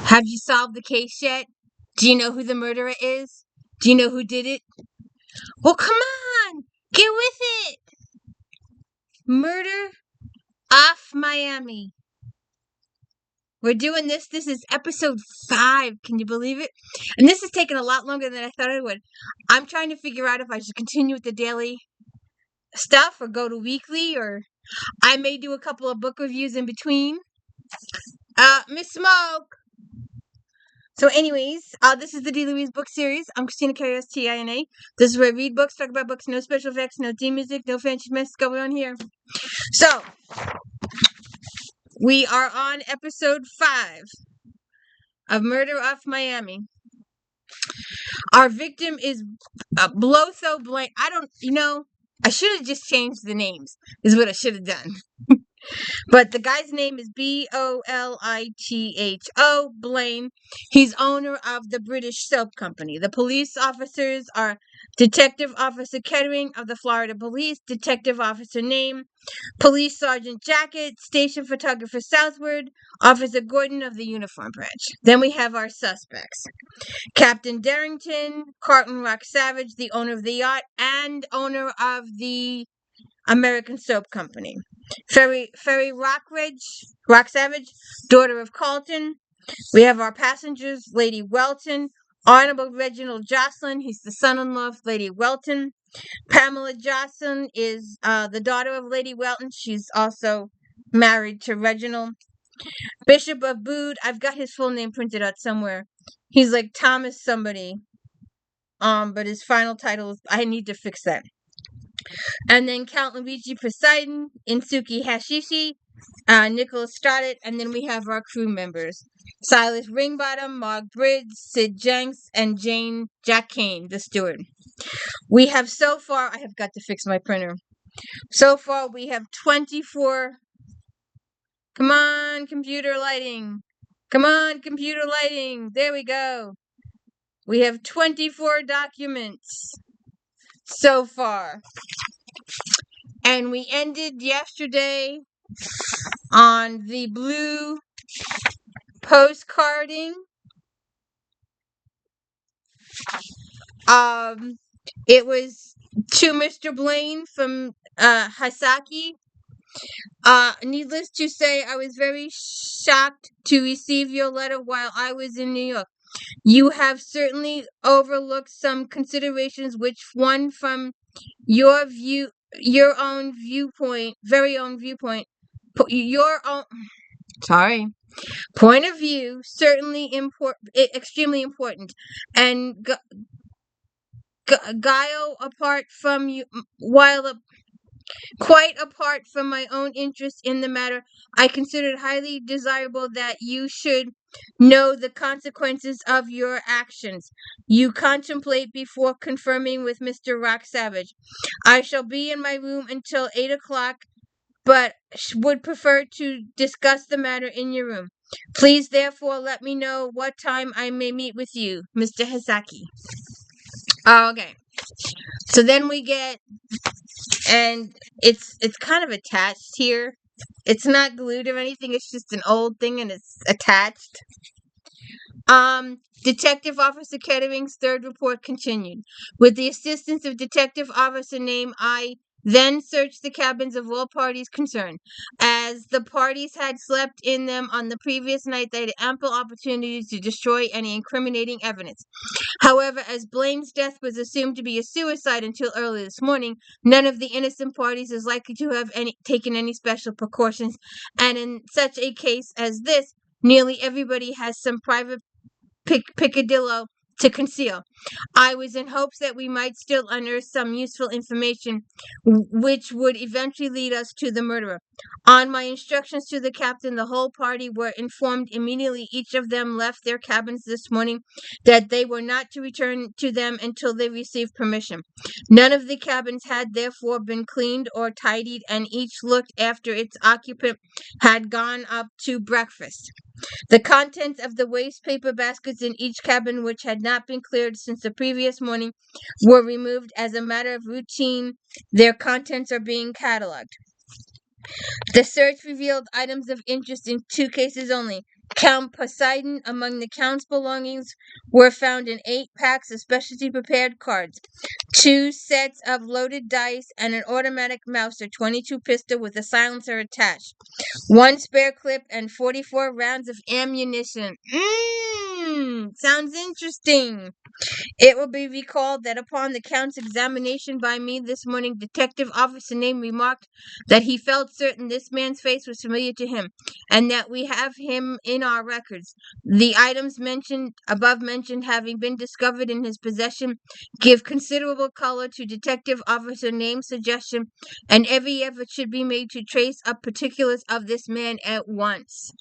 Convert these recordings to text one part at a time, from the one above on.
Have you solved the case yet? Do you know who the murderer is? Do you know who did it? Well, come on! Get with it! Murder off Miami. We're doing this. This is episode 5. Can you believe it? And this is taking a lot longer than I thought it would. I'm trying to figure out if I should continue with the daily stuff or go to weekly, or I may do a couple of book reviews in between. Miss Smoke! So anyways, this is the D. Louise book series. I'm Christina K-S-T-I-N-A. This is where I read books, talk about books, no special effects, no theme music, no fancy mess going on here. So, we are on episode 5 of Murder Off Miami. Our victim is BOLITHO BLANE. I should have just changed the names, is what I should have done. But the guy's name is BOLITHO, BLANE. He's owner of the British soap company. The police officers are Detective Officer Kettering of the Florida Police, Detective Officer NEAME, Police Sergeant Jacket, Station Photographer Southwold, Officer Gordon of the Uniform Branch. Then we have our suspects. Captain Derrington, CARLTON ROCKSAVAGE, the owner of the yacht, and owner of the American soap company. FERRI ROCKSAVAGE, daughter of Carlton. We have our passengers, Lady Welton, Honorable Reginald JOCELYN, he's the son-in-law of Lady Welton. Pamela JOCELYN is the daughter of Lady Welton. She's also married to Reginald. Bishop of BUDE, I've got his full name printed out somewhere. He's like Thomas somebody. But his final title is, I need to fix that. And then Count Luigi Poseidon, INOSUKE Hashishi, Nicholas STODART, and then we have our crew members. Silas Ringbottom, Briggs, Sid Jenks, and Jack Kane, the steward. We have so far, I have got to fix my printer. So far we have 24, come on computer lighting, there we go. We have 24 documents so far. And we ended yesterday on the blue postcarding. It was to Mr. Blaine from Hayashashi. Needless to say, I was very shocked to receive your letter while I was in New York. You have certainly overlooked some considerations which one from your own viewpoint, point of view, certainly extremely important, and guile apart from you, quite apart from my own interest in the matter, I consider it highly desirable that you should know the consequences of your actions you contemplate before confirming with Mr. ROCKSAVAGE. I shall be in my room until 8 o'clock, but would prefer to discuss the matter in your room. Please, therefore, let me know what time I may meet with you, Mr. Hayashashi. Okay. So then we get, and it's kind of attached here. It's not glued or anything. It's just an old thing and it's attached. Detective Officer Kettering's third report continued. With the assistance of Detective Officer NEAME, I then searched the cabins of all parties concerned. As the parties had slept in them on the previous night, they had ample opportunities to destroy any incriminating evidence. However, as Blaine's death was assumed to be a suicide until early this morning, none of the innocent parties is likely to have taken any special precautions, and in such a case as this, nearly everybody has some private peccadillo to conceal. I was in hopes that we might still unearth some useful information which would eventually lead us to the murderer. On my instructions to the captain, the whole party were informed immediately each of them left their cabins this morning that they were not to return to them until they received permission. None of the cabins had therefore been cleaned or tidied, and each looked after its occupant had gone up to breakfast. The contents of the waste paper baskets in each cabin, which had not been cleared since the previous morning, were removed as a matter of routine. Their contents are being catalogued. The search revealed items of interest in 2 cases only. Count Poseidon. Among the Count's belongings were found in 8 packs of specialty prepared cards, 2 sets of loaded dice, and an automatic Mauser 22 pistol with a silencer attached, 1 spare clip, and 44 rounds of ammunition. Sounds interesting. It will be recalled that upon the Count's examination by me this morning, Detective Officer Name remarked that he felt certain this man's face was familiar to him, and that we have him in our records. The items above mentioned having been discovered in his possession give considerable color to Detective Officer Name's suggestion, and every effort should be made to trace up particulars of this man at once.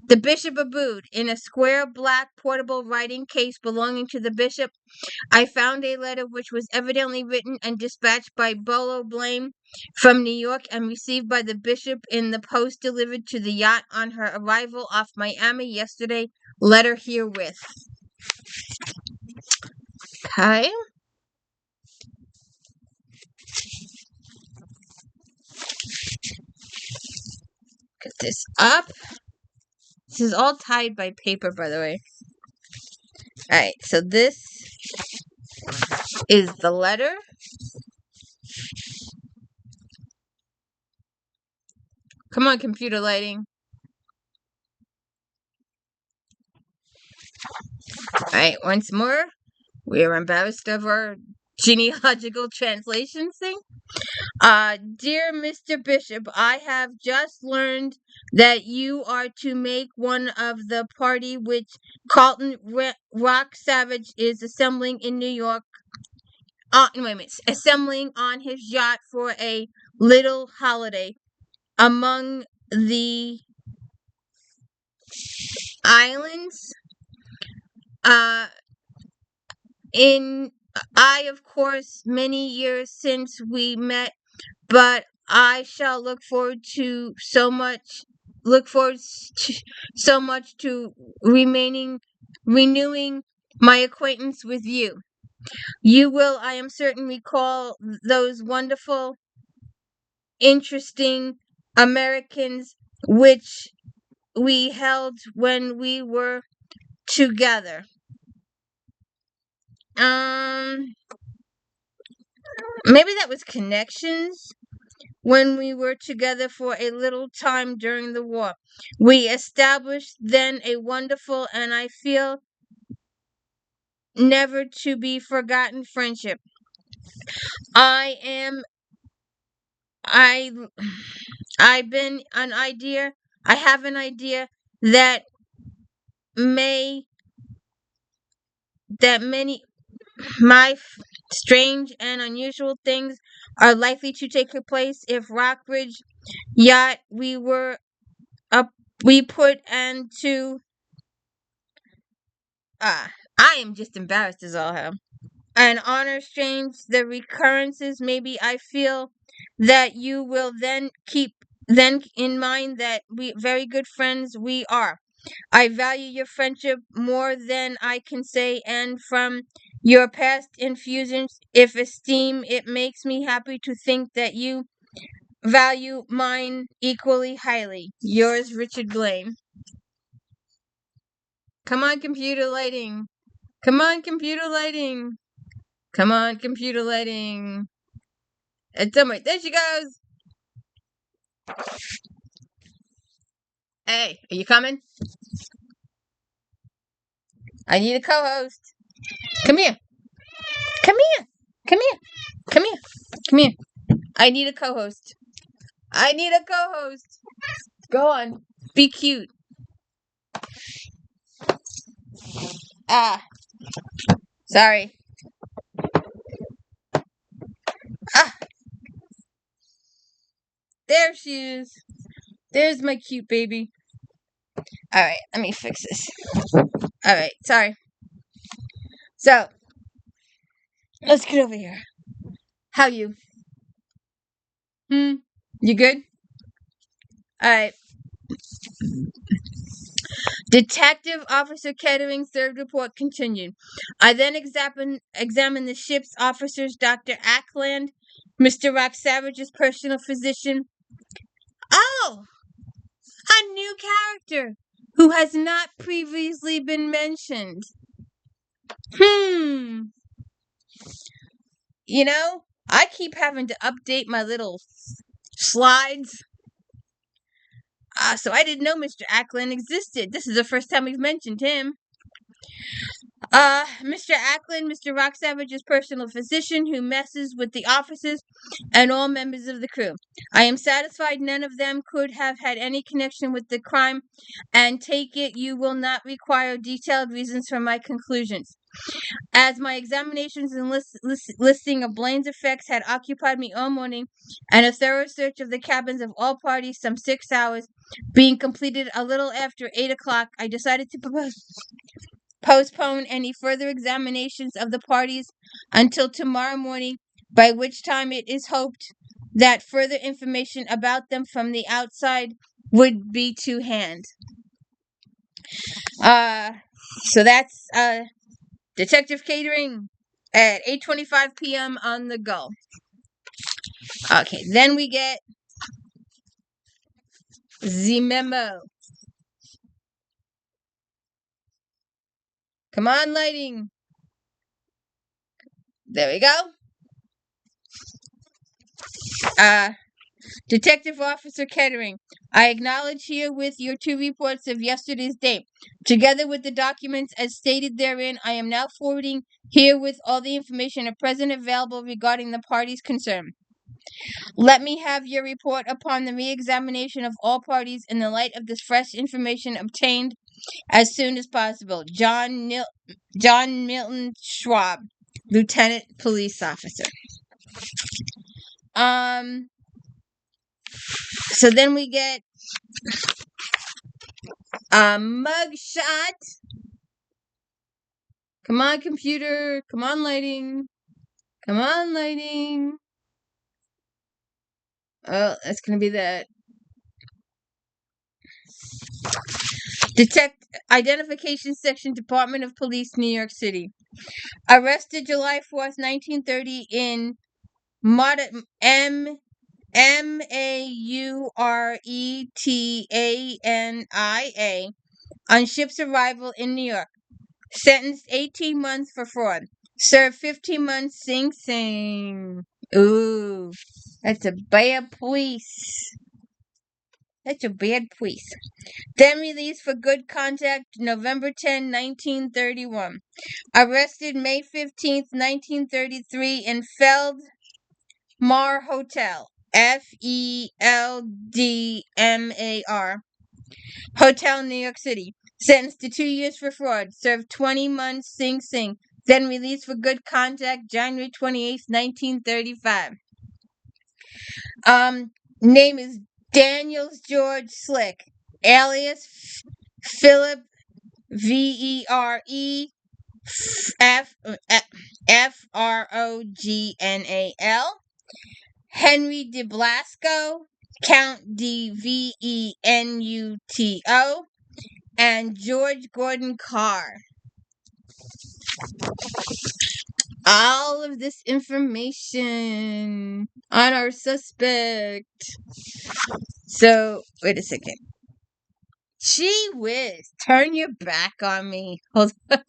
The Bishop of Bude. In a square black portable writing case belonging to the bishop, I found a letter which was evidently written and dispatched by BLANE from New York and received by the bishop in the post delivered to the yacht on her arrival off Miami yesterday. Letter herewith. Okay. Get this up. This is all tied by paper, by the way. Alright, so this is the letter. Come on, computer lighting. Alright, once more. We are embarrassed of our genealogical translations thing. Dear Mr. Bishop, I have just learned that you are to make one of the party which CARLTON ROCKSAVAGE is assembling in New York. Assembling on his yacht for a little holiday among the islands. Of course, many years since we met, but I shall look forward so much to renewing my acquaintance with you. You will, I am certain, recall those wonderful, interesting Americans which we held when we were together. Maybe that was connections. When we were together for a little time during the war, we established then a wonderful and I feel never to be forgotten friendship. I have an idea that many strange and unusual things are likely to take place if Rockbridge yacht we put into. I am just embarrassed as all hell. And honor strange the recurrences. Maybe I feel that you will then keep in mind that we very good friends we are. I value your friendship more than I can say, and from your past infusions of esteem, it makes me happy to think that you value mine equally highly. Yours, Richard Blaine. Come on, computer lighting. Come on, computer lighting. Come on, computer lighting. And somewhere, there she goes. Hey, are you coming? I need a co-host. Come here. Come here. Come here. Come here. Come here. I need a co-host. I need a co-host. Go on. Be cute. Sorry. There she is. There's my cute baby. Alright, let me fix this. Alright, sorry. So, let's get over here. How you? You good? Alright. Detective Officer Kettering's third report continued. I then examined the ship's officers, Dr. Ackland, Mr. ROCKSAVAGE's personal physician. Oh! A new character! who has not previously been mentioned. You know, I keep having to update my little slides. So I didn't know Mr. Ackland existed. This is the first time we've mentioned him. Mr. Ackland, Mr. ROCKSAVAGE's personal physician who messes with the officers and all members of the crew. I am satisfied none of them could have had any connection with the crime, and take it you will not require detailed reasons for my conclusions. As my examinations and listing of Blane's effects had occupied me all morning, and a thorough search of the cabins of all parties, some 6 hours, being completed a little after 8 o'clock, I decided to postpone any further examinations of the parties until tomorrow morning, by which time it is hoped that further information about them from the outside would be to hand. So that's Detective Kettering at 8:25 p.m. on the go. Okay, then we get the memo. Come on, lighting. There we go. Detective Officer Kettering, I acknowledge herewith your 2 reports of yesterday's date. Together with the documents as stated therein, I am now forwarding herewith all the information at present available regarding the parties concerned. Let me have your report upon the re-examination of all parties in the light of this fresh information obtained as soon as possible. John Milton Schwab, Lieutenant Police Officer. So then we get a mugshot. Come on, computer. Come on, lighting. Come on, lighting. Oh, that's going to be that. Identification Section, Department of Police, New York City. Arrested July 4th, 1930 in Mauretania on ship's arrival in New York. Sentenced 18 months for fraud. Served 15 months Sing Sing. Ooh, that's a bad police. That's a bad police. Then released for good conduct November 10, 1931. Arrested May 15th, 1933 in Feldmar Hotel. Feldmar Hotel, New York City. Sentenced to 2 years for fraud. Served 20 months Sing Sing. Then released for good conduct January 28th, 1935. Name is Daniels George Slick, alias Philip Verognal, Henry de Blasco, Count Devenuto, and George Gordon Carr. All of this information on our suspect. So, wait a second. Gee whiz, turn your back on me. Hold on.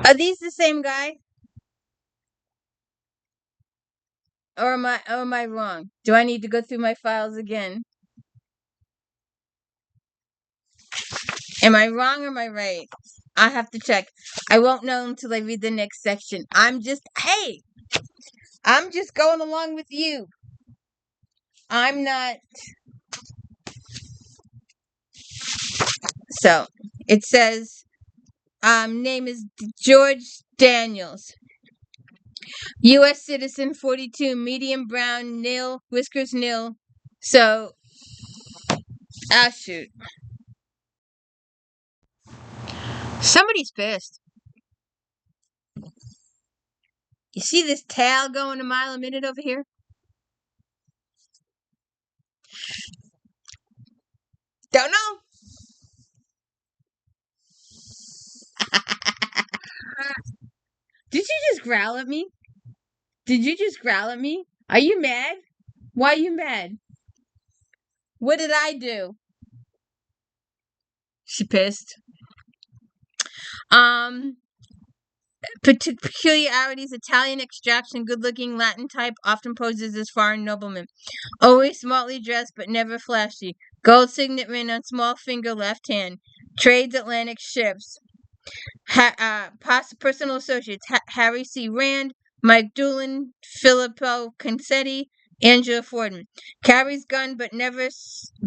Are these the same guy? Or am I wrong? Do I need to go through my files again? Am I wrong or am I right? I have to check. I won't know until I read the next section. I'm just going along with you. I'm not. So, it says, name is George Daniels. U.S. citizen, 42, medium brown, nil, whiskers nil. So, shoot. Somebody's pissed. You see this tail going a mile a minute over here? Don't know. Did you just growl at me? Did you just growl at me? Are you mad? Why are you mad? What did I do? She pissed. Peculiarities: Italian extraction, good-looking Latin type, often poses as foreign nobleman. Always smartly dressed, but never flashy. Gold signet ring on small finger, left hand. Trades Atlantic ships. Personal associates: Harry C. Rand, Mike Doolin, Filippo Concetti, Angela Fordman. Carries gun, but never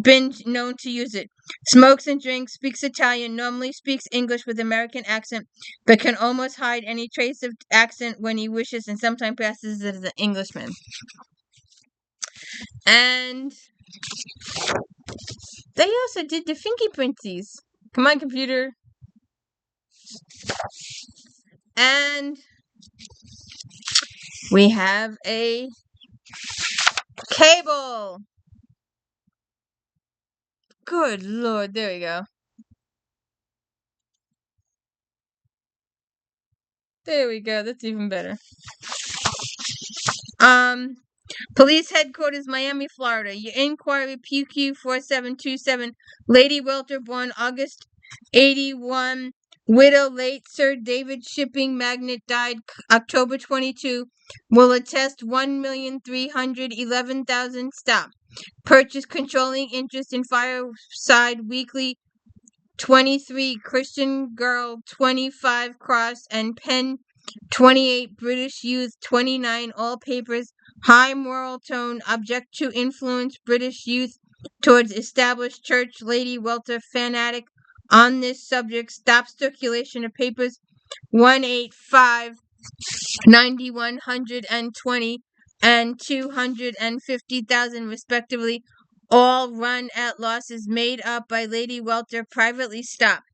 been known to use it. Smokes and drinks, speaks Italian, normally speaks English with American accent, but can almost hide any trace of accent when he wishes, and sometimes passes as an Englishman. And they also did the fingerprintsies. Come on, computer. And we have a cable. Good Lord, there we go. There we go, that's even better. Police headquarters, Miami, Florida. Your inquiry, PQ 4727. Lady Welter, born August 81. Widow, late Sir David Shipping Magnate, died October 22. Will attest 1,311,000. Stop. Purchase controlling interest in Fireside Weekly 23, Christian Girl 25, Cross and Pen 28, British Youth 29, all papers. High moral tone, object to influence British youth towards established church. Lady Welter, fanatic on this subject. Stop circulation of papers 185, 9120 and 250,000 respectively, all run at losses made up by Lady Welter privately. Stop.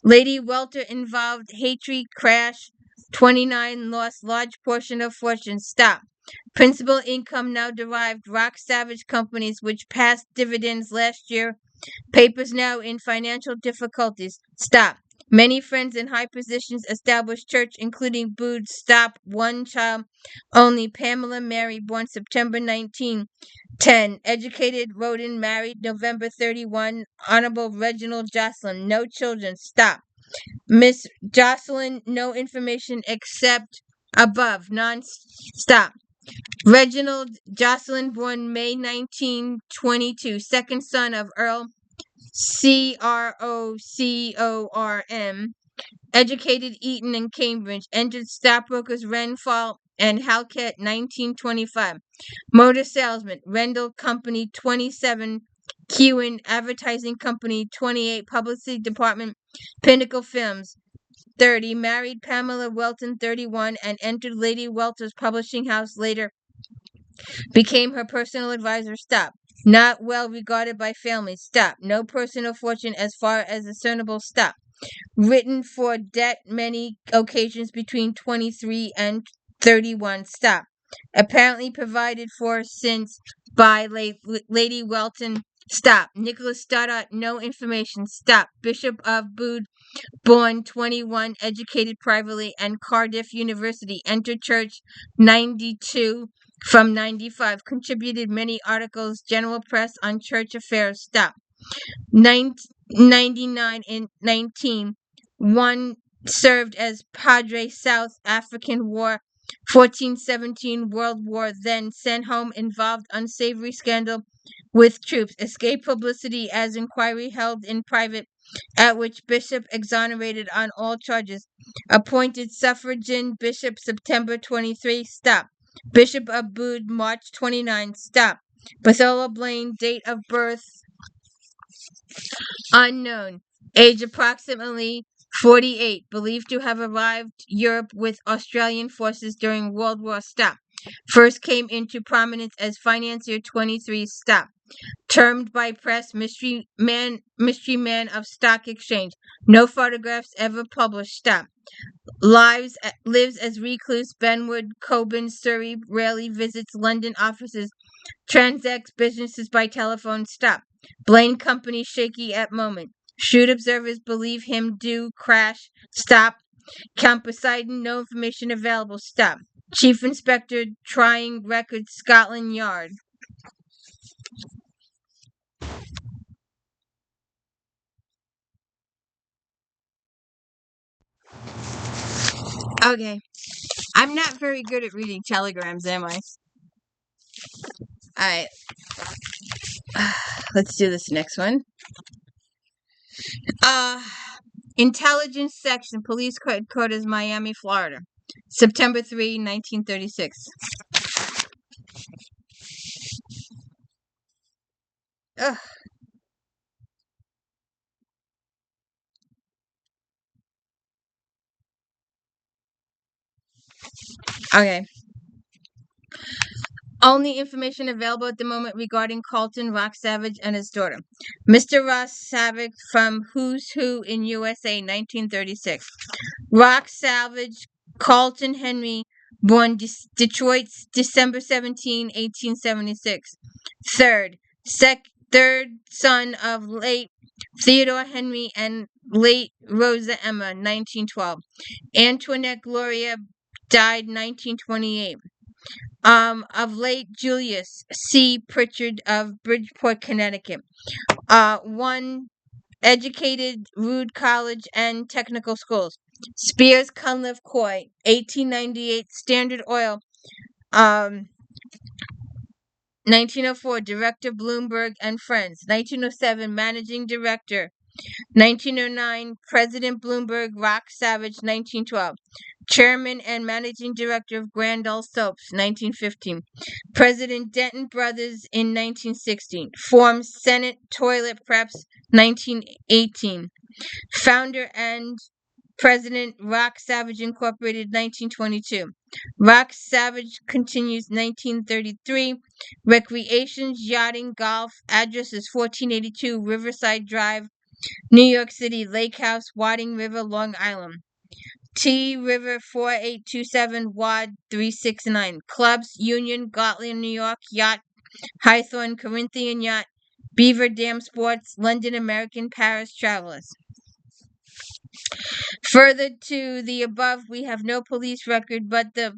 Lady Welter involved hatred crash 29, lost large portion of fortune. Stop. Principal income now derived ROCKSAVAGE companies which passed dividends last year. Papers now in financial difficulties. Stop. Many friends in high positions established church, including BUDE. Stop. One child only. Pamela Mary, born September 1910. Educated, Roden, married November 31. Honorable Reginald JOCELYN. No children. Stop. Miss JOCELYN, no information except above. Non-stop. Reginald JOCELYN, born May 1922. Second son of Earl CROCORM. Educated, Eton and Cambridge. Entered stockbrokers Renfall and Halkett 1925. Motor salesman, Rendell Company 27. Kewen Advertising Company 28. Publicity Department, Pinnacle Films 30. Married Pamela Welton 31 and entered Lady Welter's publishing house later. Became her personal advisor. Stop. Not well regarded by families. Stop. No personal fortune as far as discernible. Stop. Written for debt many occasions between 23 and 31. Stop. Apparently provided for since by Lady Welton. Stop. Nicholas Stoddart, no information. Stop. Bishop of Bude, born 21, educated privately and Cardiff University. Entered church 92 from 95. Contributed many articles, general press on church affairs. Stop. 99 in 19. One served as Padre South African War, 1417 World War, then sent home, involved unsavory scandal with troops. Escaped publicity as inquiry held in private, at which Bishop exonerated on all charges. Appointed suffragan Bishop September 23. Stop. Bishop of Bude, March 29. Stop. Bartholomew Blaine, date of birth unknown. Age approximately 48. Believed to have arrived Europe with Australian forces during World War. Stop. First came into prominence as financier 23. Stop. Termed by press mystery man of stock exchange. No photographs ever published. Stop. Lives as recluse, Benwood, Coburn, Surrey. Rarely visits London offices. Transacts businesses by telephone. Stop. Blaine Company shaky at moment. Shrewd observers believe him due crash. Stop. Count Poseidon, no information available. Stop. Chief Inspector trying records, Scotland Yard. Okay. I'm not very good at reading telegrams, am I? Alright. Let's do this next one. Uh, Intelligence Section, Police Headquarters, Miami, Florida. September 3, 1936. Ugh. Okay. Only information available at the moment regarding Carlton, ROCKSAVAGE, and his daughter. Mr. ROCKSAVAGE from Who's Who in USA, 1936. ROCKSAVAGE, Carlton Henry, born Detroit, December 17, 1876. Third son of late Theodore Henry and late Rosa Emma, 1912. Antoinette Gloria died 1928. Of late Julius C. Pritchard of Bridgeport, Connecticut. One educated Rood College and technical schools. Spears Cunliffe Coy, 1898. Standard Oil, 1904. Director Bloomberg and Friends. 1907. Managing Director. 1909. President Bloomberg, ROCKSAVAGE, 1912. Chairman and Managing Director of Grand Ole Soaps, 1915. President Denton Brothers in 1916. Formed Senate Toilet Preps, 1918. Founder and President ROCKSAVAGE Incorporated, 1922. ROCKSAVAGE continues, 1933. Recreations, Yachting, Golf. Address is 1482 Riverside Drive, New York City. Lake House, Wading River, Long Island. T River 4827 Wad 369. Clubs: Union, Gotland, New York. Yacht, Hawthorne, Corinthian Yacht. Beaver Dam Sports, London American, Paris Travelers. Further to the above, we have no police record, but the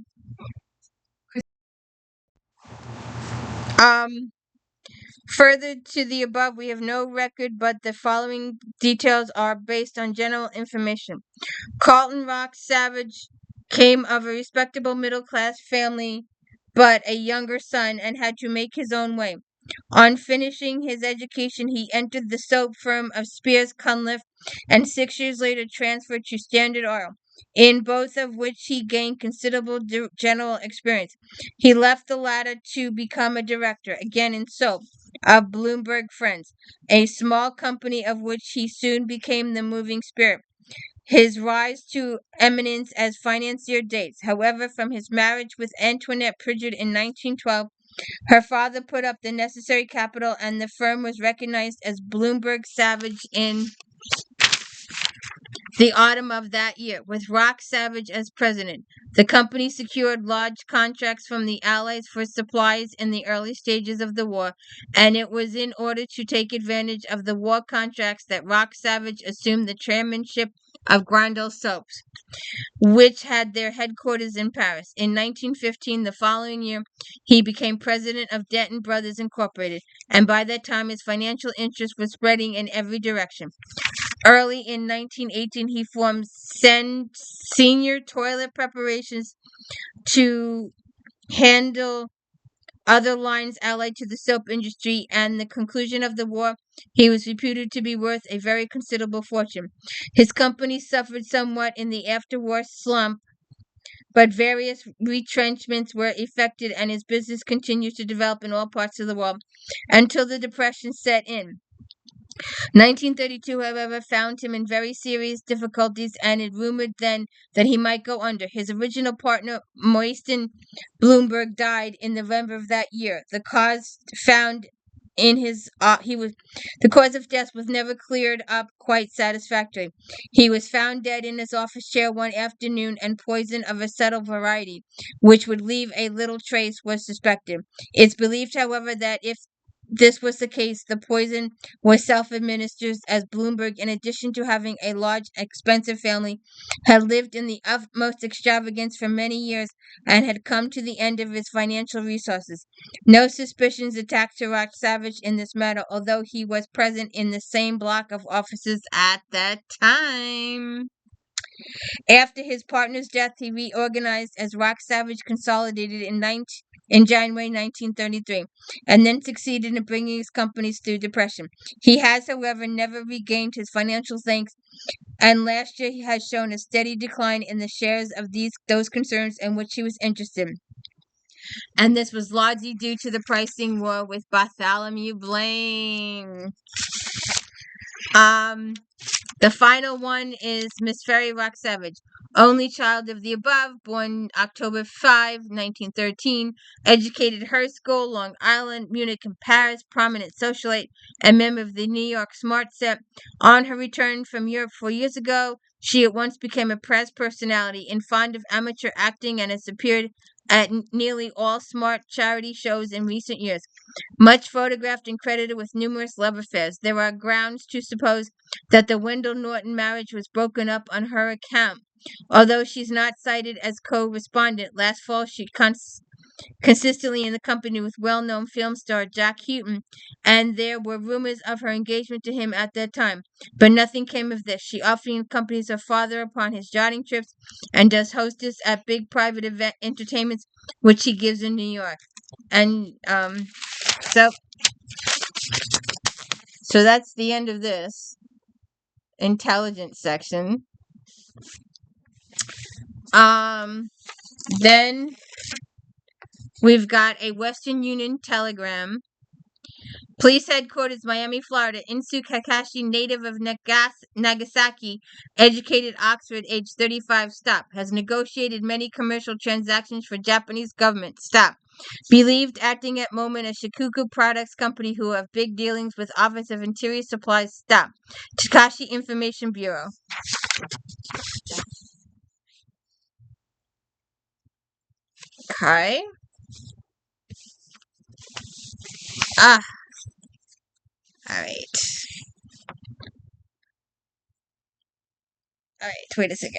Further to the above, we have no record, but the following details are based on general information. Carlton ROCKSAVAGE came of a respectable middle-class family, but a younger son, and had to make his own way. On finishing his education, he entered the soap firm of Spears Cunliffe, and 6 years later transferred to Standard Oil, in both of which he gained considerable general experience. He left the latter to become a director, again in soap, of Bloomberg Friends, a small company of which he soon became the moving spirit. His rise to eminence as financier dates, however, from his marriage with Antoinette Pritchard in 1912. Her father put up the necessary capital, and the firm was recognized as Bloomberg Savage in the autumn of that year, with ROCKSAVAGE as president. The company secured large contracts from the Allies for supplies in the early stages of the war, and it was in order to take advantage of the war contracts that ROCKSAVAGE assumed the chairmanship of Grand Ole Soaps, which had their headquarters in Paris. In 1915, the following year, he became president of Denton Brothers Incorporated, and by that time his financial interest was spreading in every direction. Early in 1918, he formed Senior Toilet Preparations to handle other lines allied to the soap industry, and the conclusion of the war, he was reputed to be worth a very considerable fortune. His company suffered somewhat in the after-war slump, but various retrenchments were effected, and his business continued to develop in all parts of the world until the Depression set in. 1932, however, found him in very serious difficulties, and it rumored then that he might go under. His original partner, Moisten Bloomberg, died in November of that year. The cause found in his the cause of death was never cleared up quite satisfactorily. He was found dead in his office chair one afternoon, and poison of a subtle variety, which would leave a little trace, was suspected. It's believed, however, that if this was the case, the poison was self-administered, as Bloomberg, in addition to having a large, expensive family, had lived in the utmost extravagance for many years, and had come to the end of his financial resources. No suspicions attached to ROCKSAVAGE in this matter, although he was present in the same block of offices at that time. After his partner's death, he reorganized as ROCKSAVAGE Consolidated in January 1933, and then succeeded in bringing his companies through depression. He has, however, never regained his financial strength, and last year he has shown a steady decline in the shares of those concerns in which he was interested. And this was largely due to the pricing war with Bartholomew Blaine. The final one is Miss FERRI ROCKSAVAGE, only child of the above, born October 5, 1913, educated her school, Long Island, Munich, and Paris, prominent socialite, and member of the New York Smart Set. On her return from Europe 4 years ago, she at once became a press personality and fond of amateur acting, and has appeared at nearly all smart charity shows in recent years. Much photographed and credited with numerous love affairs. There are grounds to suppose that the Wendell Norton marriage was broken up on her account. Although she's not cited as co-respondent, last fall she consistently in the company with well-known film star Jack Houghton, and there were rumors of her engagement to him at that time. But nothing came of this. She often accompanies her father upon his yachting trips and does hostess at big private event entertainments, which he gives in New York. And so that's the end of this intelligence section. Then we've got a Western Union telegram. Police headquarters, Miami, Florida. INOSUKE Hayashi, native of Nagasaki, educated Oxford, age 35, stop. Has negotiated many commercial transactions for Japanese government, stop. Believed acting at moment a Shikoku Products Company who have big dealings with Office of Interior Supplies, stop. Takashi Information Bureau. Okay. Alright. Alright, wait a second.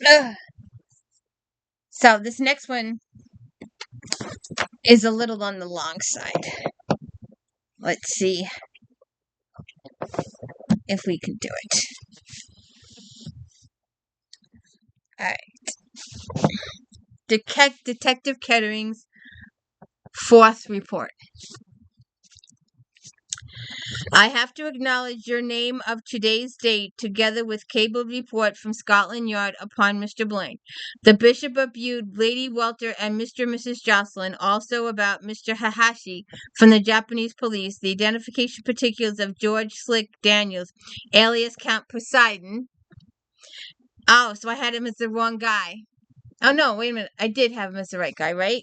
Ugh. So this next one is a little on the long side. Let's see if we can do it. Alright. Detective Kettering's fourth report. I have to acknowledge your name of today's date, together with cabled report from Scotland Yard upon Mr. Blaine, the Bishop of Bude, Lady Welter, and Mr. and Mrs. JOCELYN, also about Mr. Hayashi from the Japanese police, the identification particulars of George Slick Daniels, alias Count Poseidon. Oh, so I had him as the wrong guy. Oh, no, wait a minute. I did have him as the right guy, right?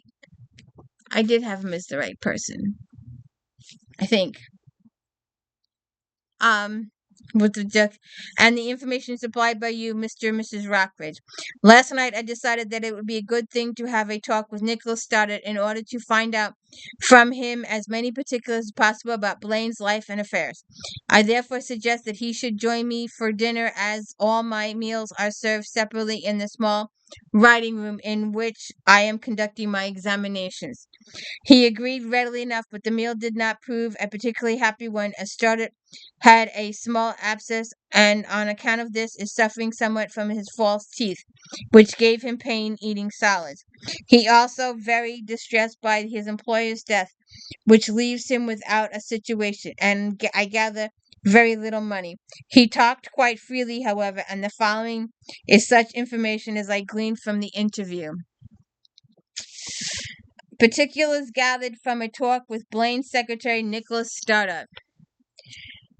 I did have him as the right person. I think. With the duck and the information supplied by you, Mr. and Mrs. Rockridge. Last night I decided that it would be a good thing to have a talk with Nicholas Stoddart in order to find out from him as many particulars as possible about Blaine's life and affairs. I therefore suggest that he should join me for dinner, as all my meals are served separately in the small writing room in which I am conducting my examinations. He agreed readily enough, but the meal did not prove a particularly happy one, as Stoddart had a small abscess, and on account of this is suffering somewhat from his false teeth, which gave him pain eating solids. He also very distressed by his employer's death, which leaves him without a situation, and I gather very little money. He talked quite freely, however, and the following is such information as I gleaned from the interview. Particulars gathered from a talk with Blaine's secretary, Nicholas Stoddart.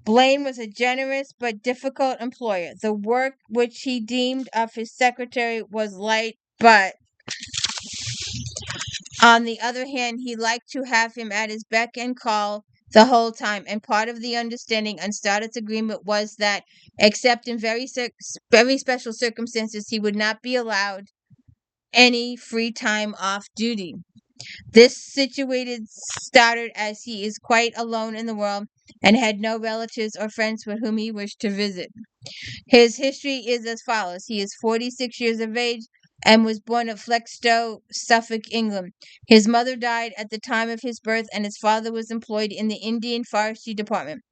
Blaine was a generous but difficult employer. The work which he deemed of his secretary was light, but on the other hand, he liked to have him at his beck and call the whole time, and part of the understanding on Stoddart's agreement was that, except in very special circumstances, he would not be allowed any free time off duty. This situated Stoddart as he is quite alone in the world and had no relatives or friends with whom he wished to visit. His history is as follows. He is 46 years of age and was born at Flexstowe, Suffolk, England. His mother died at the time of his birth, and his father was employed in the Indian Forestry Department.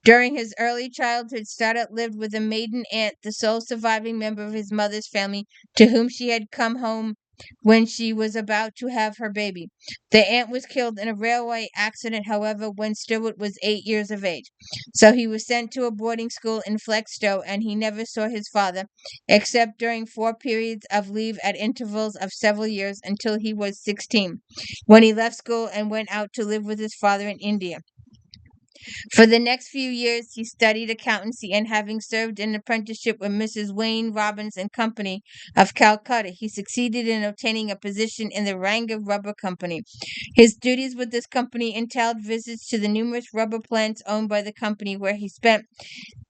During his early childhood, Stoddart lived with a maiden aunt, the sole surviving member of his mother's family, to whom she had come home when she was about to have her baby. The aunt was killed in a railway accident, however, when Stewart was 8 years of age. So he was sent to a boarding school in Flexstowe, and he never saw his father, except during 4 periods of leave at intervals of several years until he was 16, when he left school and went out to live with his father in India. For the next few years, he studied accountancy, and having served an apprenticeship with Mrs. Wayne Robbins and Company of Calcutta, he succeeded in obtaining a position in the Ranga Rubber Company. His duties with this company entailed visits to the numerous rubber plants owned by the company, where he spent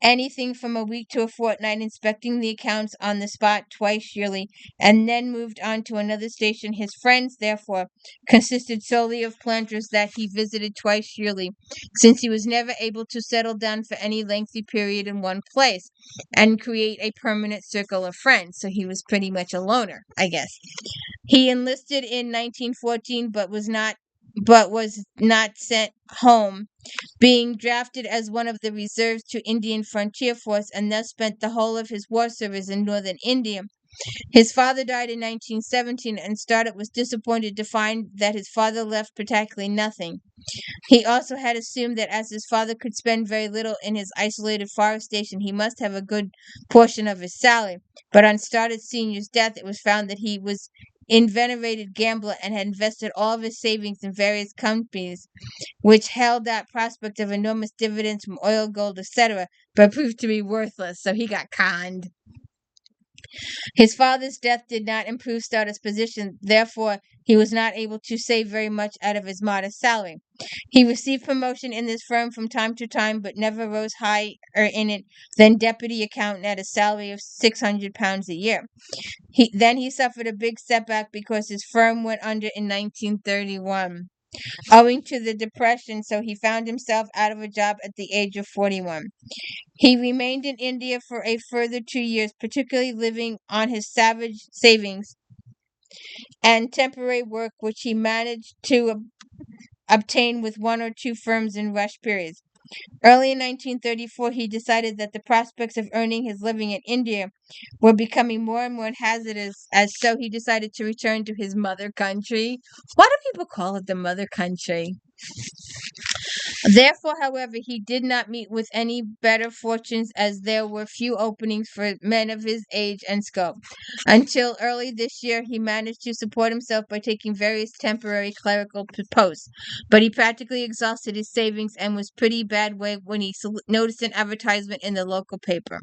anything from a week to a fortnight inspecting the accounts on the spot twice yearly, and then moved on to another station. His friends, therefore, consisted solely of planters that he visited twice yearly, since he was never able to settle down for any lengthy period in one place and create a permanent circle of friends. So he was pretty much a loner, I guess. He enlisted in 1914, but was not sent home, being drafted as one of the reserves to Indian Frontier Force, and thus spent the whole of his war service in northern India. His father died in 1917, and Stoddart was disappointed to find that his father left practically nothing. He also had assumed that as his father could spend very little in his isolated forest station, he must have a good portion of his salary. But on Stoddart Sr.'s death, it was found that he was inveterate gambler and had invested all of his savings in various companies, which held out prospect of enormous dividends from oil, gold, etc., but proved to be worthless. So he got conned. His father's death did not improve Stoddart's position, therefore he was not able to save very much out of his modest salary. He received promotion in this firm from time to time, but never rose higher in it than deputy accountant at a salary of £600 a year. He suffered a big setback because his firm went under in 1931, owing to the Depression, so he found himself out of a job at the age of 41. He remained in India for a further 2 years, particularly living on his savings and temporary work, which he managed to obtain with one or two firms in rush periods. Early in 1934, he decided that the prospects of earning his living in India were becoming more and more hazardous, so he decided to return to his mother country. Why do people call it the mother country? Therefore, however, he did not meet with any better fortunes, as there were few openings for men of his age and scope. Until early this year, he managed to support himself by taking various temporary clerical posts, but he practically exhausted his savings and was pretty bad way when he noticed an advertisement in the local paper.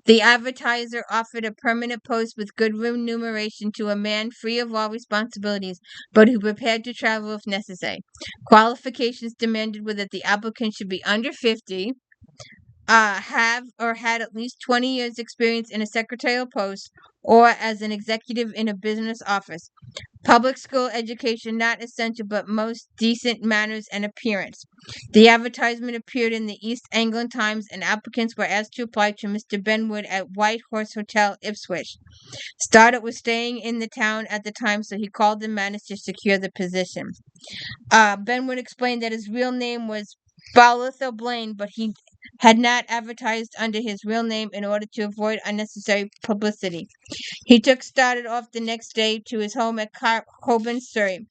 The advertiser offered a permanent post with good remuneration to a man free of all responsibilities, but who prepared to travel if necessary. Qualifications demanded were that the applicant should be under 50, have or had at least 20 years experience in a secretarial post or as an executive in a business office. Public school education not essential, but most decent manners and appearance. The advertisement appeared in the East Anglia Times, and applicants were asked to apply to Mr. Benwood at White Horse Hotel, Ipswich. Stoddart was staying in the town at the time, so he called and managed to secure the position. Benwood explained that his real name was BOLITHO BLANE, but he had not advertised under his real name in order to avoid unnecessary publicity. He took Stoddart off the next day to his home at Holborn, Surrey.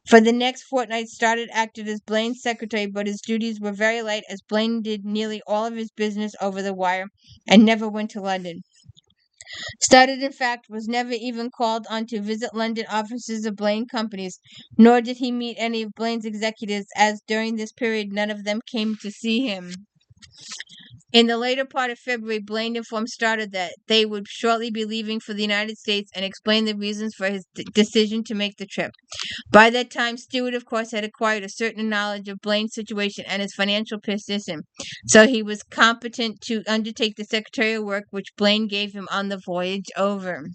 For the next fortnight, Stoddart acted as Blane's secretary, but his duties were very light, as Blaine did nearly all of his business over the wire and never went to London. Stoddart, in fact, was never even called on to visit London offices of Blaine Companies, nor did he meet any of Blaine's executives, as during this period none of them came to see him. In the later part of February, Blaine informed Stoddart that they would shortly be leaving for the United States and explained the reasons for his decision to make the trip. By that time, Steward, of course, had acquired a certain knowledge of Blaine's situation and his financial position, so he was competent to undertake the secretarial work which Blaine gave him on the voyage over.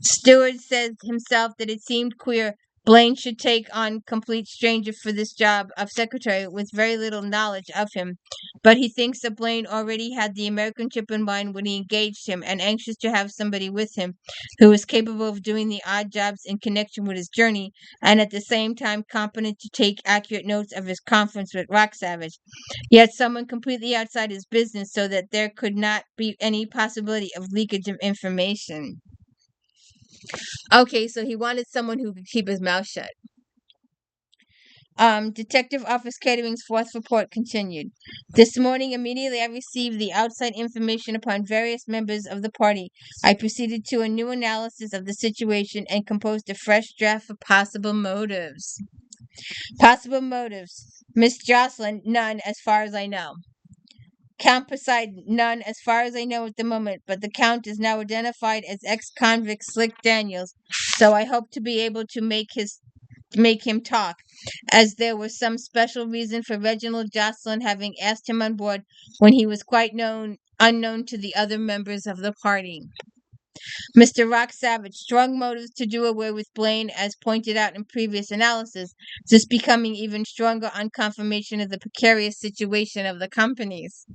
Steward says himself that it seemed queer, Blaine should take on complete stranger for this job of secretary with very little knowledge of him. But he thinks that Blaine already had the American chip in mind when he engaged him and anxious to have somebody with him who is capable of doing the odd jobs in connection with his journey and at the same time competent to take accurate notes of his conference with ROCKSAVAGE. Yet someone completely outside his business so that there could not be any possibility of leakage of information. Okay, so he wanted someone who could keep his mouth shut. Detective Office Kettering's fourth report continued. This morning, immediately I received the outside information upon various members of the party. I proceeded to a new analysis of the situation and composed a fresh draft for possible motives. Possible motives. Miss Jocelyn, none as far as I know. Count Poseidon, none as far as I know at the moment, but the Count is now identified as ex-convict Slick Daniels, so I hope to be able to make him talk, as there was some special reason for Reginald Jocelyn having asked him on board when he was quite unknown to the other members of the party. Mr. ROCKSAVAGE, strong motives to do away with Blaine, as pointed out in previous analysis, this becoming even stronger on confirmation of the precarious situation of the companies.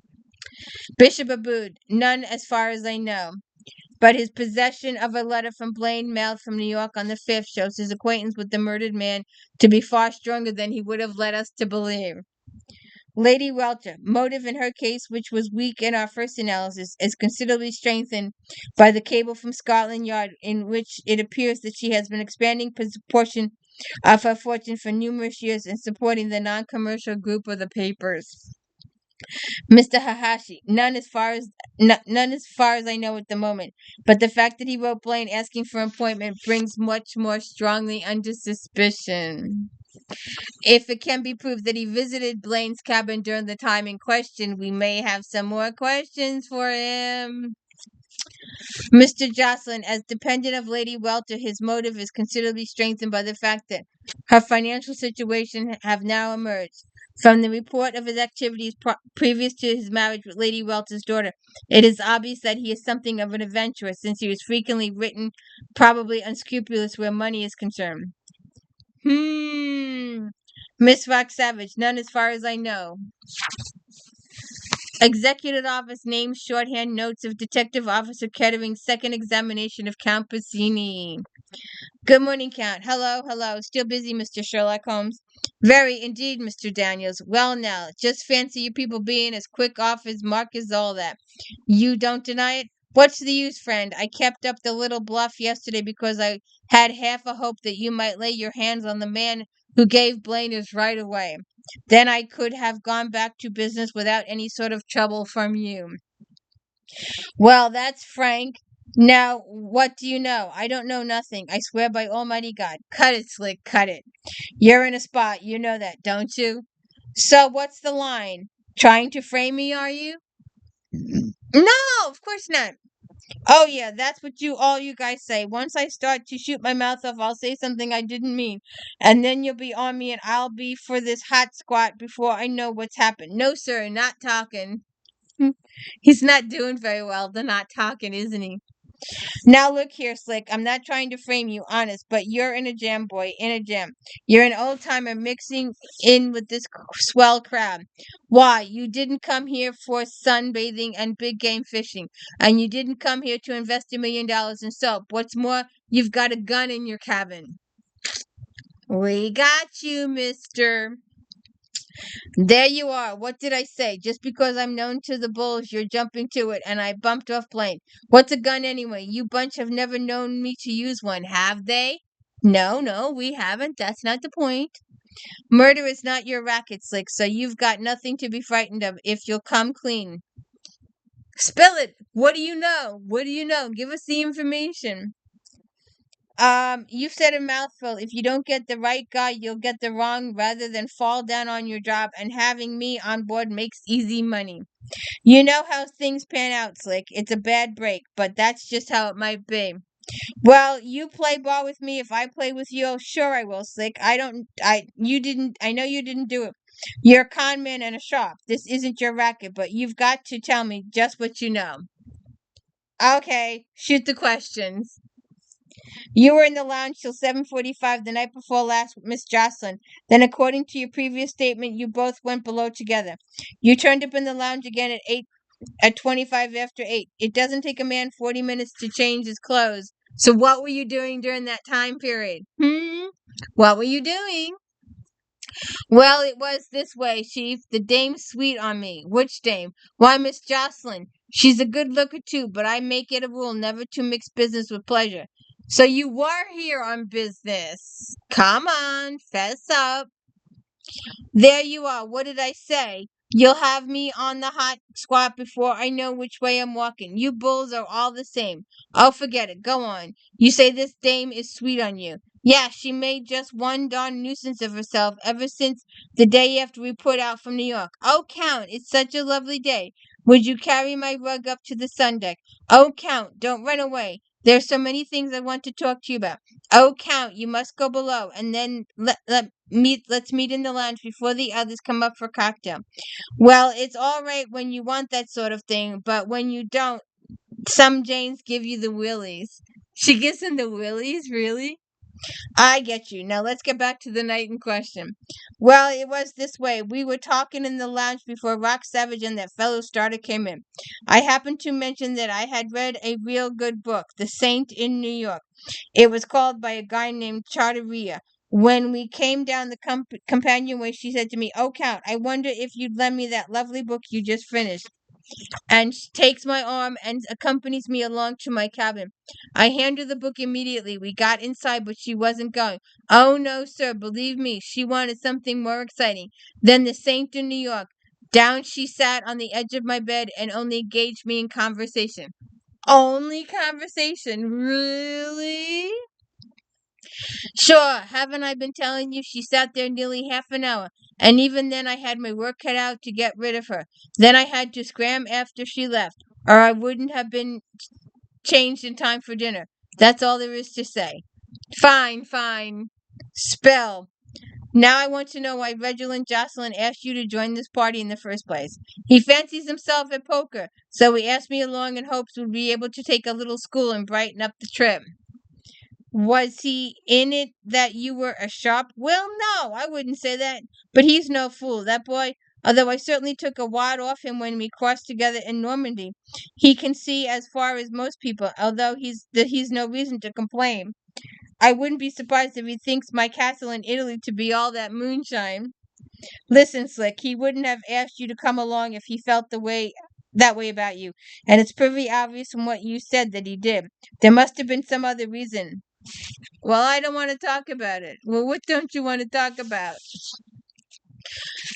Bishop BUDE, none as far as I know. But his possession of a letter from Blaine mailed from New York on the 5th shows his acquaintance with the murdered man to be far stronger than he would have led us to believe. Lady Welter, motive in her case, which was weak in our first analysis, is considerably strengthened by the cable from Scotland Yard, in which it appears that she has been expanding portion of her fortune for numerous years in supporting the non-commercial group of the papers. Mr. Hayashi, none as far as I know at the moment. But the fact that he wrote Blaine asking for appointment brings much more strongly under suspicion. If it can be proved that he visited Blaine's cabin during the time in question, we may have some more questions for him. Mr. Jocelyn, as dependent of Lady Welter, his motive is considerably strengthened by the fact that her financial situation have now emerged. From the report of his activities previous to his marriage with Lady Welter's daughter, it is obvious that he is something of an adventurer, since he is frequently written, probably unscrupulous where money is concerned. Miss ROCKSAVAGE, none as far as I know. Executive Office names shorthand notes of Detective Officer Kettering's second examination of Count Bassini. Good morning, Count. Hello. Still busy, Mr. Sherlock Holmes? Very, indeed, Mr. Daniels. Well, now, just fancy you people being as quick off as Mark as all that. You don't deny it? What's the use, friend? I kept up the little bluff yesterday because I had half a hope that you might lay your hands on the man who gave Blaine his right away. Then I could have gone back to business without any sort of trouble from you. Well, that's frank. Now, what do you know? I don't know nothing. I swear by Almighty God. Cut it, Slick, cut it. You're in a spot. You know that, don't you? So what's the line? Trying to frame me, are you? No, of course not. Oh yeah, that's what all you guys say. Once I start to shoot my mouth off, I'll say something I didn't mean. And then you'll be on me and I'll be for this hot squat before I know what's happened. No, sir, not talking. He's not doing very well. The not talking, isn't he? Now look here, Slick. I'm not trying to frame you, honest, but you're in a jam, boy, in a jam. You're an old timer mixing in with this swell crowd. Why, you didn't come here for sunbathing and big game fishing, and you didn't come here to invest $1 million in soap. What's more, you've got a gun in your cabin. We got you, mister. There you are. What did I say? Just because I'm known to the bulls, you're jumping to it, and I bumped off Blaine. What's a gun anyway? You bunch have never known me to use one, have they? No, we haven't. That's not the point. Murder is not your racket, Slick, so you've got nothing to be frightened of if you'll come clean. Spill it. What do you know? Give us the information. You've said a mouthful. If you don't get the right guy, you'll get the wrong rather than fall down on your job, and having me on board makes easy money. You know how things pan out, Slick. It's a bad break, but that's just how it might be. Well, you play ball with me if I play with you. Oh, sure I will, Slick. I know you didn't do it. You're a con man and a sharp. This isn't your racket, but you've got to tell me just what you know. Okay, shoot the questions. You were in the lounge till 7:45 the night before last with Miss Jocelyn. Then, according to your previous statement, you both went below together. You turned up in the lounge again at 25 after 8. It doesn't take a man 40 minutes to change his clothes. So what were you doing during that time period? What were you doing? Well, it was this way, Chief. The dame's sweet on me. Which dame? Why, Miss Jocelyn. She's a good looker, too, but I make it a rule never to mix business with pleasure. So you were here on business. Come on, fess up. There you are. What did I say? You'll have me on the hot squat before I know which way I'm walking. You bulls are all the same. Oh, forget it. Go on. You say this dame is sweet on you. Yeah, she made just one darn nuisance of herself ever since the day after we put out from New York. Oh, Count, it's such a lovely day. Would you carry my rug up to the sun deck? Oh, Count, don't run away. There's so many things I want to talk to you about. Oh, Count, you must go below, and then let's meet in the lounge before the others come up for cocktail. Well, it's all right when you want that sort of thing, but when you don't, some Janes give you the willies. She gives him the willies, really? I get you. Now let's get back to the night in question. Well, it was this way. We were talking in the lounge before ROCKSAVAGE and that fellow starter came in. I happened to mention that I had read a real good book, The Saint in New York. It was called by a guy named Charteria. When we came down the companionway, she said to me, "Oh, Count, I wonder if you'd lend me that lovely book you just finished." And she takes my arm and accompanies me along to my cabin. I hand her the book immediately. We got inside, but she wasn't going. Oh, no, sir, believe me, she wanted something more exciting than The Saint in New York. Down she sat on the edge of my bed and only engaged me in conversation. Only conversation? Really? Sure, haven't I been telling you? She sat there nearly half an hour, and even then I had my work cut out to get rid of her. Then I had to scram after she left, or I wouldn't have been changed in time for dinner. That's all there is to say. Fine, fine. Spell. Now I want to know why Reginald Jocelyn asked you to join this party in the first place. He fancies himself at poker, so he asked me along in hopes we'd be able to take a little school and brighten up the trip. Was he in it that you were a sharp? Well, no, I wouldn't say that. But he's no fool, that boy. Although I certainly took a wad off him when we crossed together in Normandy. He can see as far as most people, although he's no reason to complain. I wouldn't be surprised if he thinks my castle in Italy to be all that moonshine. Listen, Slick, he wouldn't have asked you to come along if he felt that way about you. And it's pretty obvious from what you said that he did. There must have been some other reason. Well, I don't want to talk about it. Well, what don't you want to talk about?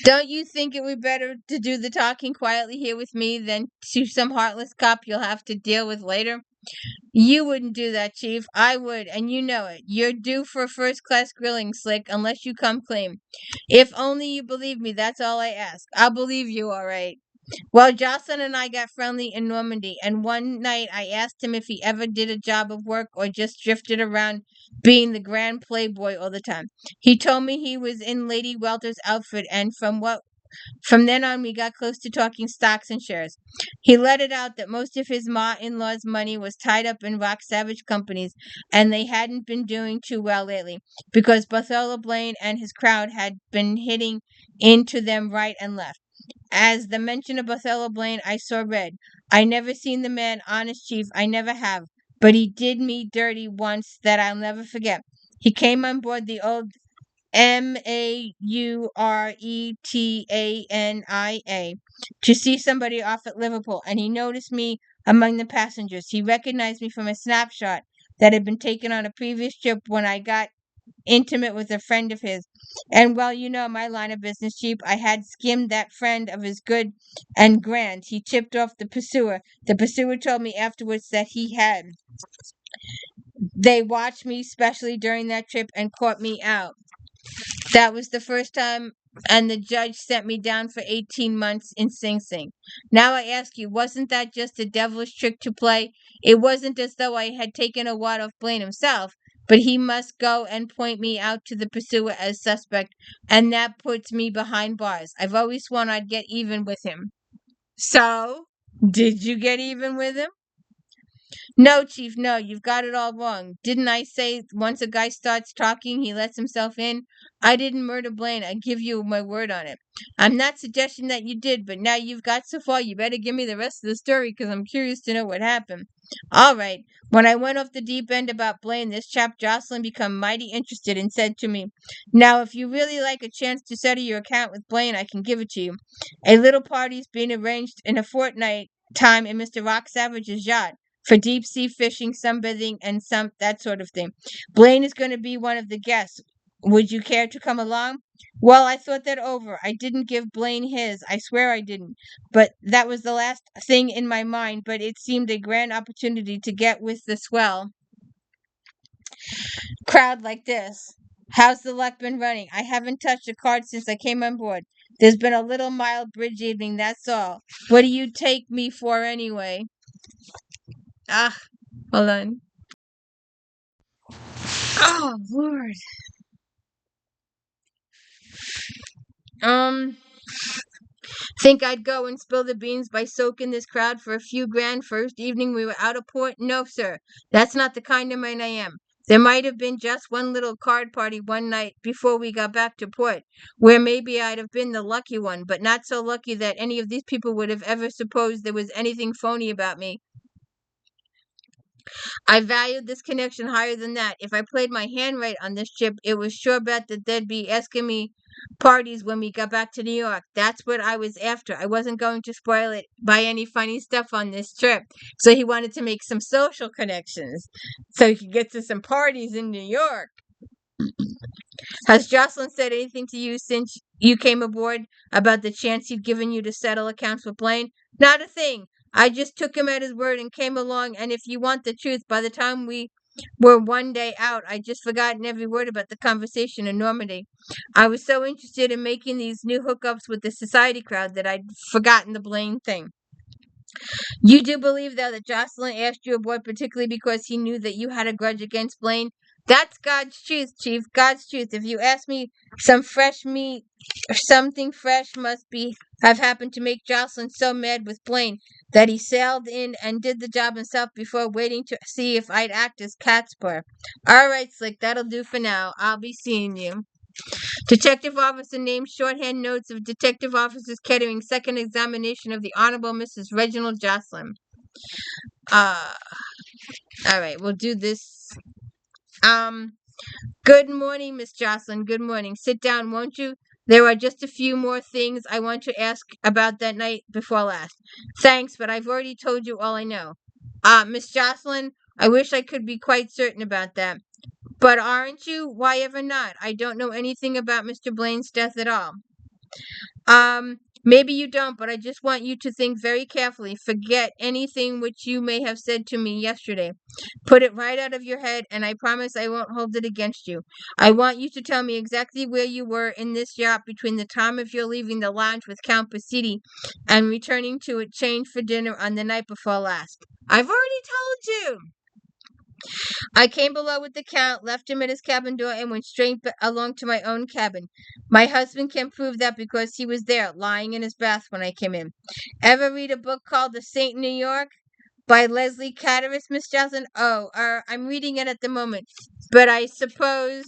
Don't you think it would be better to do the talking quietly here with me than to some heartless cop you'll have to deal with later? You wouldn't do that, Chief. I would, and you know it. You're due for a first-class grilling, Slick, unless you come clean. If only you believe me, that's all I ask. I'll believe you, all right. Well, Jocelyn and I got friendly in Normandy, and one night I asked him if he ever did a job of work or just drifted around being the grand playboy all the time. He told me he was in Lady Welter's outfit, and from then on we got close to talking stocks and shares. He let it out that most of his ma-in-law's money was tied up in ROCKSAVAGE companies, and they hadn't been doing too well lately, because Bartholomew Blaine and his crowd had been hitting into them right and left. As the mention of Othello Blaine, I saw red. I never seen the man, honest Chief, I never have. But he did me dirty once that I'll never forget. He came on board the old Mauretania to see somebody off at Liverpool, and he noticed me among the passengers. He recognized me from a snapshot that had been taken on a previous trip when I got intimate with a friend of his. And well, you know my line of business, Chief. I had skimmed that friend of his good and grand. He tipped off the pursuer. The pursuer told me afterwards that he had. They watched me specially during that trip and caught me out. That was the first time, and the judge sent me down for 18 months in Sing Sing. Now I ask you, wasn't that just a devilish trick to play? It wasn't as though I had taken a wad off Blaine himself, but he must go and point me out to the pursuer as suspect, and that puts me behind bars. I've always sworn I'd get even with him. So, did you get even with him? No, Chief, no, you've got it all wrong. Didn't I say once a guy starts talking, he lets himself in? I didn't murder Blaine. I give you my word on it. I'm not suggesting that you did, but now you've got so far, you better give me the rest of the story because I'm curious to know what happened. All right. When I went off the deep end about Blaine, this chap Jocelyn become mighty interested and said to me, "Now, if you really like a chance to settle your account with Blaine, I can give it to you. A little party's being arranged in a fortnight time in Mr. ROCKSAVAGE's yacht for deep sea fishing, sunbathing, and some that sort of thing. Blaine is going to be one of the guests. Would you care to come along?" Well, I thought that over. I didn't give Blaine his. I swear I didn't. But that was the last thing in my mind. But it seemed a grand opportunity to get with the swell crowd like this. How's the luck been running? I haven't touched a card since I came on board. There's been a little mild bridge evening, that's all. What do you take me for anyway? Ah, hold on. Oh, Lord. Think I'd go and spill the beans by soaking this crowd for a few grand first evening we were out of port? No, sir. That's not the kind of man I am. There might have been just one little card party one night before we got back to port, where maybe I'd have been the lucky one, but not so lucky that any of these people would have ever supposed there was anything phony about me. I valued this connection higher than that. If I played my hand right on this trip, it was sure bet that there'd be asking me parties when we got back to New York. That's what I was after. I wasn't going to spoil it by any funny stuff on this trip. So he wanted to make some social connections so he could get to some parties in New York. Has Jocelyn said anything to you since you came aboard about the chance he'd given you to settle accounts with Blaine? Not a thing. I just took him at his word and came along, and if you want the truth, by the time we were one day out, I'd just forgotten every word about the conversation in Normandy. I was so interested in making these new hookups with the society crowd that I'd forgotten the Blaine thing. You do believe, though, that Jocelyn asked you aboard particularly because he knew that you had a grudge against Blaine? That's God's truth, Chief. God's truth. If you ask me, some fresh meat or something fresh must have happened to make Jocelyn so mad with Blaine that he sailed in and did the job himself before waiting to see if I'd act as catspur. All right, Slick, that'll do for now. I'll be seeing you. Detective Officer named shorthand notes of Detective Officer Kettering, second examination of the Honorable Mrs. Reginald Jocelyn. All right, we'll do this. Good morning, Miss Jocelyn. Good morning. Sit down, won't you? There are just a few more things I want to ask about that night before last. Thanks, but I've already told you all I know. Miss Jocelyn, I wish I could be quite certain about that. But aren't you? Why ever not? I don't know anything about Mr. Blaine's death at all. Maybe you don't, but I just want you to think very carefully. Forget anything which you may have said to me yesterday. Put it right out of your head, and I promise I won't hold it against you. I want you to tell me exactly where you were in this yacht between the time of your leaving the lounge with Count Posidi and returning to it changed for dinner on the night before last. I've already told you. I came below with the Count, left him at his cabin door, and went straight along to my own cabin. My husband can prove that because he was there, lying in his bath when I came in. Ever read a book called The Saint in New York by Leslie Catteris, Miss Jocelyn? Oh, I'm reading it at the moment, but I suppose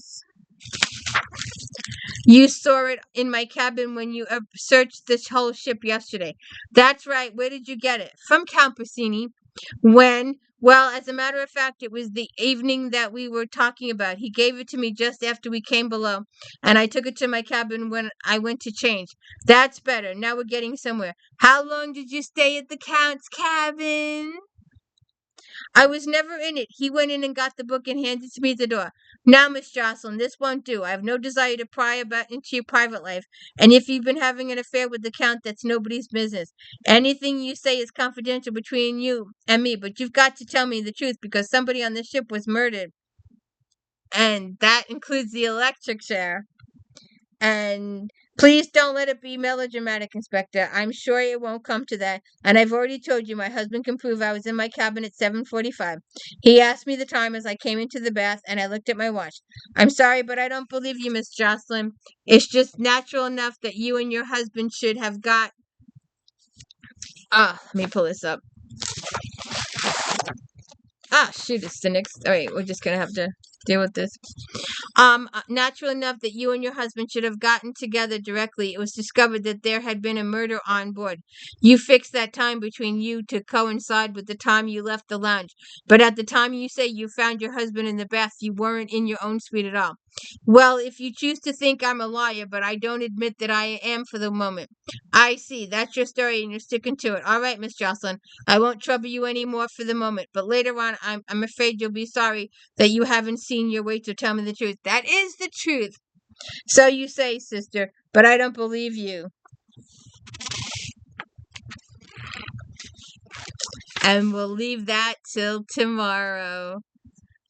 you saw it in my cabin when you searched this whole ship yesterday. That's right. Where did you get it? From Count Posini. When? Well, as a matter of fact, it was the evening that we were talking about. He gave it to me just after we came below, and I took it to my cabin when I went to change. That's better. Now we're getting somewhere. How long did you stay at the Count's cabin? I was never in it. He went in and got the book and handed it to me at the door. Now, Miss Jocelyn, this won't do. I have no desire to pry into your private life. And if you've been having an affair with the Count, that's nobody's business. Anything you say is confidential between you and me, but you've got to tell me the truth because somebody on the ship was murdered. And that includes the electric chair. And please don't let it be melodramatic, Inspector. I'm sure it won't come to that. And I've already told you my husband can prove I was in my cabin at 7:45. He asked me the time as I came into the bath, and I looked at my watch. I'm sorry, but I don't believe you, Miss Jocelyn. It's just natural enough that you and your husband should have got... let me pull this up. Ah, shoot, it's the next. All right, we're just gonna have to deal with this. Natural enough that you and your husband should have gotten together directly. It was discovered that there had been a murder on board. You fixed that time between you to coincide with the time you left the lounge. But at the time you say you found your husband in the bath, you weren't in your own suite at all. Well, if you choose to think I'm a liar, but I don't admit that I am for the moment. I see. That's your story, and you're sticking to it. All right, Miss Jocelyn. I won't trouble you any more for the moment. But later on, I'm afraid you'll be sorry that you haven't seen your way to tell me the truth. That is the truth. So you say, sister, but I don't believe you. And we'll leave that till tomorrow.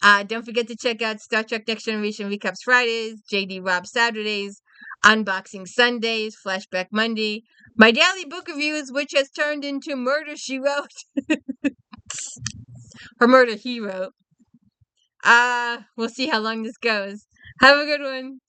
Don't forget to check out Star Trek Next Generation Recaps Fridays, JD Rob Saturdays, Unboxing Sundays, Flashback Monday, my daily book reviews, which has turned into Murder She Wrote. Or Murder He Wrote. We'll see how long this goes. Have a good one.